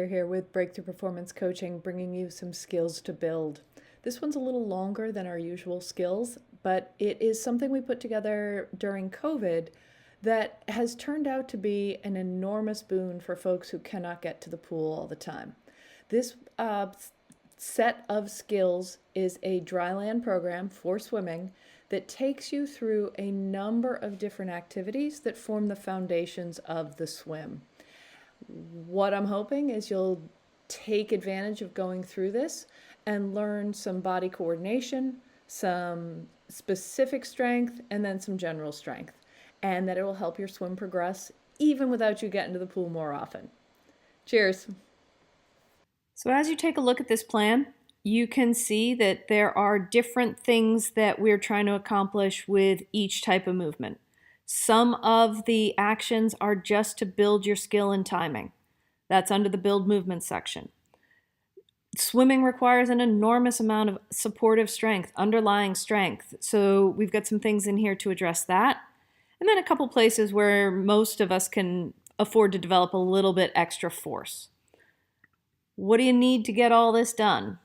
Heather here with Breakthrough Performance Coaching, bringing you some skills to build. This one's a little longer than our usual skills, but it is something we put together during COVID that has turned out to be an enormous boon for folks who cannot get to the pool all the time. This set of skills is a dryland program for swimming that takes you through a number of different activities that form the foundations of the swim. What I'm hoping is you'll take advantage of going through this and learn some body coordination, some specific strength, and then some general strength, and that it will help your swim progress even without you getting to the pool more often. Cheers. So as you take a look at this plan, you can see that there are different things that we're trying to accomplish with each type of movement. Some of the actions are just to build your skill and timing. That's under the build movement section. Swimming requires an enormous amount of supportive strength, underlying strength. So we've got some things in here to address that. And then a couple places where most of us can afford to develop a little bit extra force. What do you need to get all this done?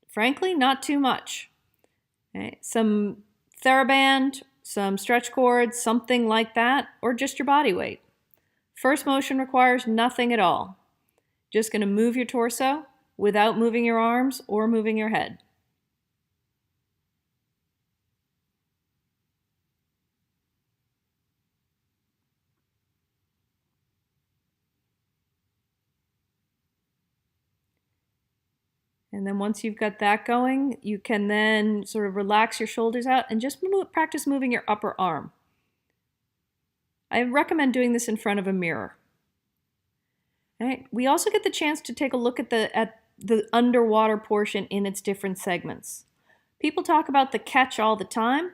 Frankly, not too much. Okay. Some TheraBand, some stretch cords, something like that, or just your body weight. First motion requires nothing at all. Just going to move your torso without moving your arms or moving your head. And then once you've got that going, you can then sort of relax your shoulders out and just practice moving your upper arm. I recommend doing this in front of a mirror. Right. We also get the chance to take a look at the underwater portion in its different segments. People talk about the catch all the time.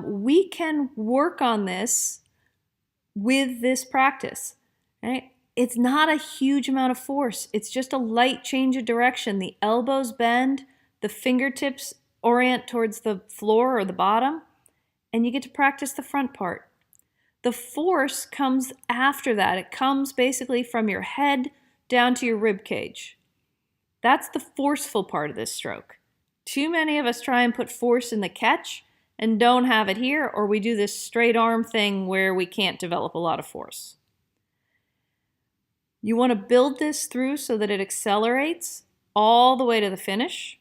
We can work on this with this practice. Right? It's not a huge amount of force. It's just a light change of direction. The elbows bend, the fingertips orient towards the floor or the bottom, and you get to practice the front part. The force comes after that. It comes basically from your head down to your rib cage. That's the forceful part of this stroke. Too many of us try and put force in the catch and don't have it here, or we do this straight arm thing where we can't develop a lot of force. You want to build this through so that it accelerates all the way to the finish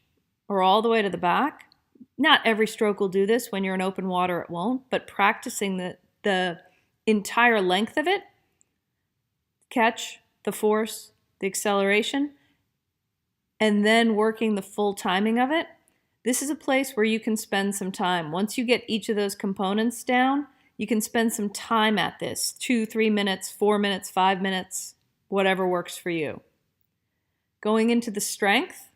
or all the way to the back. Not every stroke will do this. When you're in open water, it won't, but practicing the entire length of it, catch, the force, the acceleration, and then working the full timing of it. This is a place where you can spend some time. Once you get each of those components down, you can spend some time at this, 2, 3 minutes, 4 minutes, 5 minutes, whatever works for you. Going into the strength,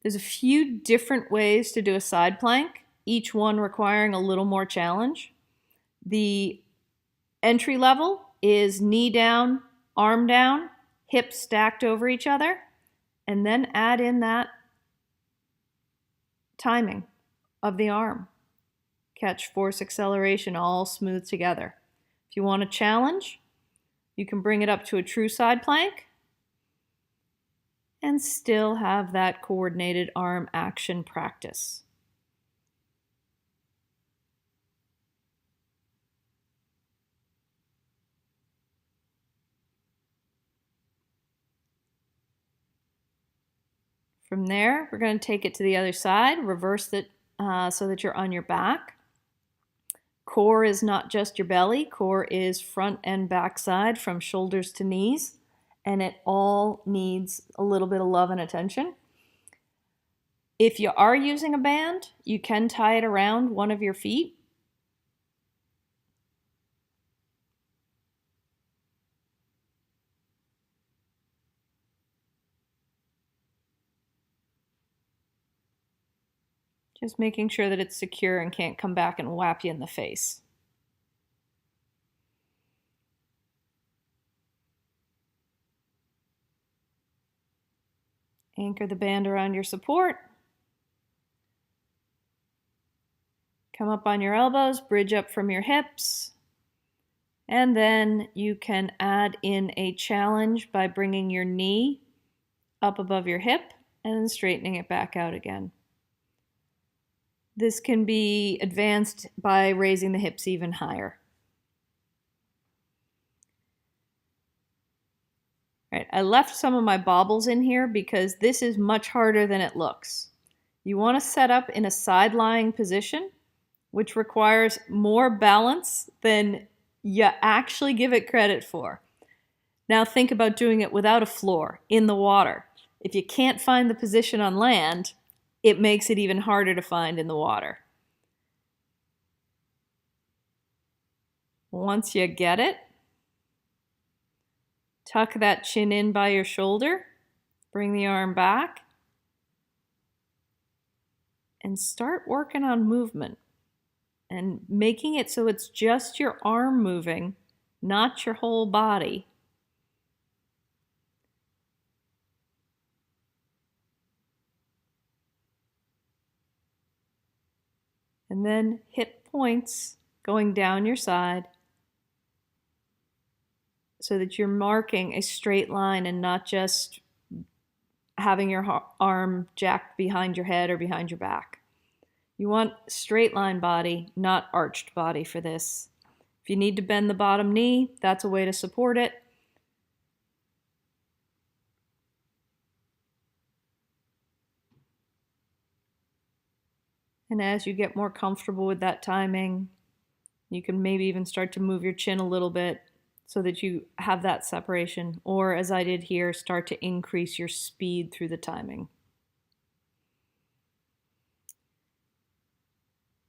there's a few different ways to do a side plank, each one requiring a little more challenge. The entry level is knee down, arm down, hips stacked over each other, and then add in that timing of the arm. Catch, force, acceleration, all smooth together. If you want a challenge, you can bring it up to a true side plank and still have that coordinated arm action practice. From there, we're going to take it to the other side, reverse it so that you're on your back. Core is not just your belly. Core is front and back side from shoulders to knees, and it all needs a little bit of love and attention. If you are using a band, you can tie it around one of your feet. Just making sure that it's secure and can't come back and whap you in the face. Anchor the band around your support. Come up on your elbows, bridge up from your hips, And then you can add in a challenge by bringing your knee up above your hip and then straightening it back out again. This can be advanced by raising the hips even higher. All right, I left some of my bobbles in here because this is much harder than it looks. You want to set up in a side-lying position, which requires more balance than you actually give it credit for. Now think about doing it without a floor, in the water. If you can't find the position on land, it makes it even harder to find in the water. Once you get it, tuck that chin in by your shoulder, bring the arm back, and start working on movement and making it so it's just your arm moving, not your whole body. And then hit points going down your side so that you're marking a straight line and not just having your arm jacked behind your head or behind your back. You want straight line body, not arched body for this. If you need to bend the bottom knee, that's a way to support it. And as you get more comfortable with that timing, you can maybe even start to move your chin a little bit so that you have that separation. Or as I did here, start to increase your speed through the timing.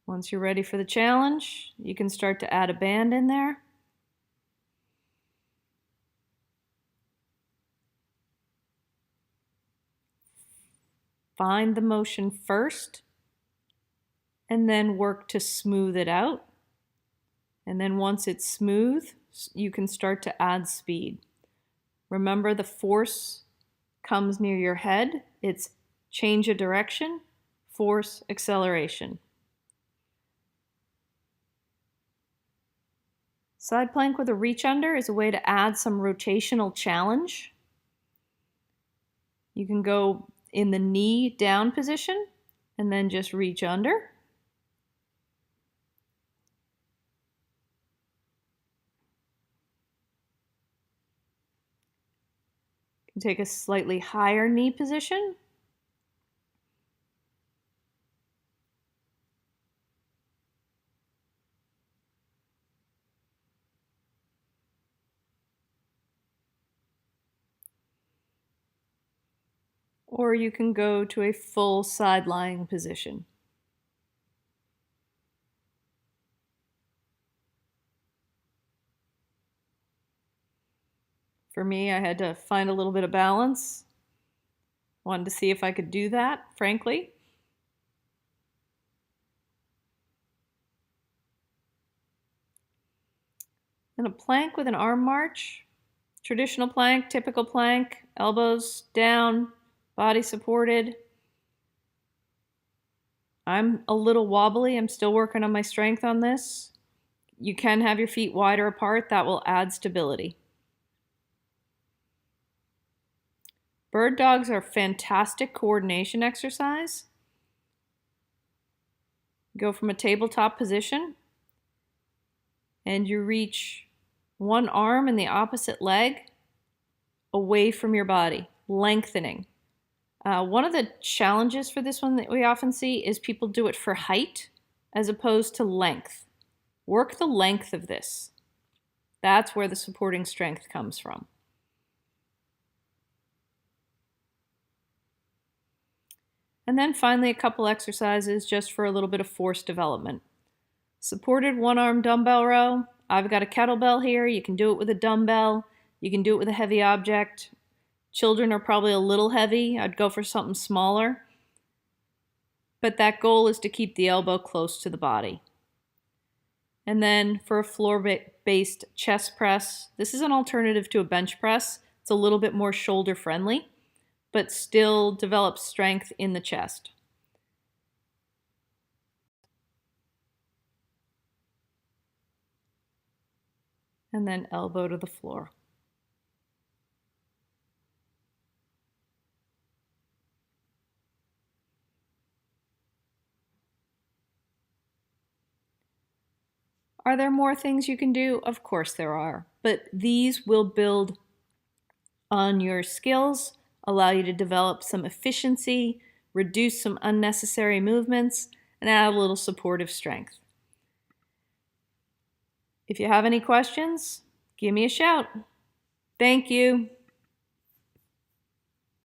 Once you're ready for the challenge, you can start to add a band in there. Find the motion first, and then work to smooth it out. And then once it's smooth, you can start to add speed. Remember, the force comes near your head. It's change of direction, force, acceleration. Side plank with a reach under is a way to add some rotational challenge. You can go in the knee down position and then just reach under. You can take a slightly higher knee position. Or you can go to a full side lying position. For me, I had to find a little bit of balance. Wanted to see if I could do that, frankly. And a plank with an arm march. Traditional plank, typical plank, elbows down, body supported. I'm a little wobbly. I'm still working on my strength on this. You can have your feet wider apart. That will add stability. Bird dogs are fantastic coordination exercise. Go from a tabletop position and you reach one arm and the opposite leg away from your body, lengthening. One of the challenges for this one that we often see is people do it for height as opposed to length. Work the length of this. That's where the supporting strength comes from. And then finally, a couple exercises just for a little bit of force development. Supported one-arm dumbbell row. I've got a kettlebell here. You can do it with a dumbbell. You can do it with a heavy object. Children are probably a little heavy. I'd go for something smaller. But that goal is to keep the elbow close to the body. And then for a floor-based chest press, this is an alternative to a bench press. It's a little bit more shoulder-friendly, but still develops strength in the chest. and then elbow to the floor. Are there more things you can do? Of course there are, but these will build on your skills, allow you to develop some efficiency, reduce some unnecessary movements, and add a little supportive strength. If you have any questions, give me a shout. Thank you.